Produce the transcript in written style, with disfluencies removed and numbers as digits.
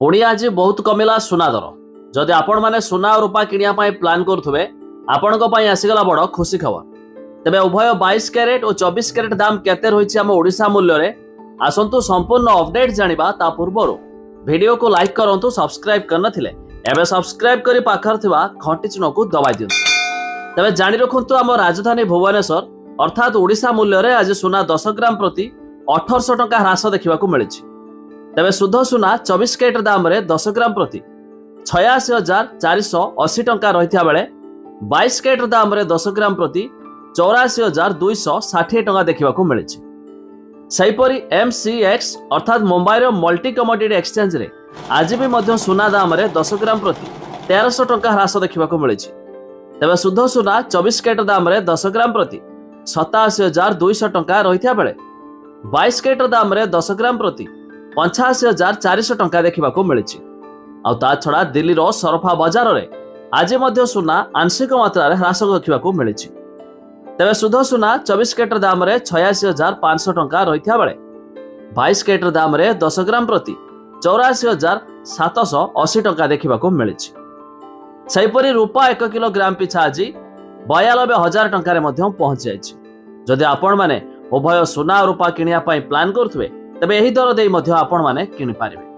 पुणी आज बहुत कमिला सुना दर जदि आपण माने सुना और रूपा किनिया प्लान करुवे आपण आसीगला बड़ खुशी खबर। तेबे उभय 22 कैरेट और 24 कैरेट दाम केते रही आम ओडिशा मूल्य रे आसंतु संपूर्ण अपडेट जानिबा ता पूर्वरु वीडियो को लाइक करंतु सब्सक्राइब करन थिले एबे सब्सक्राइब करी पाखर थिबा घंटी चिन्ह को दबाई दियंतु। तेबे जानि रखंतु आम राजधानी भुवनेश्वर अर्थात ओडिशा मूल्य रे आज सुना 10 ग्राम प्रति 1800 टंका ह्रास देखा मिली। तेबे शुद्ध सुना 24 कैरेट दाम रे 10 ग्राम प्रति 86,480 टंका रही बेले 22 कैरेट दाम रे 10 ग्राम प्रति 84,260 टंका देखा मिली। सेहीपरि MCX अर्थात मुंबई रो मल्टी कमोडिटी एक्सचेंज रे आज भी मध्य सुना दाम रे 10 ग्राम प्रति 1300 टंका ह्रास देखा मिली। तेबे शुद्ध सुना 24 कैरेट दाम रे 10 ग्राम प्रति 87,200 टंका रही बेले 22 कैरेट दाम रे 10 ग्राम प्रति 85,400 टंका देखा मिली। आ छड़ा दिल्ली रो सरफा बाजार रे आज मध्य सुना आंशिक मात्रा रे ह्रास देखा मिली। तेबे शुद्ध सुना 24 कैरेट दाम रे 86,500 टंका रही बेले 22 कैरेट दाम रे 10 ग्राम प्रति 84,780 टंका देखा मिली। सेहीपरि रूपा 1 किलोग्राम पिछा आज 92,000 टंका पहुंची जाइछि। जदि आपण माने उभय सुना और रूपा किनिया प्लान करुवे तेबे एही दर देई आपण माने किनि पारिबे।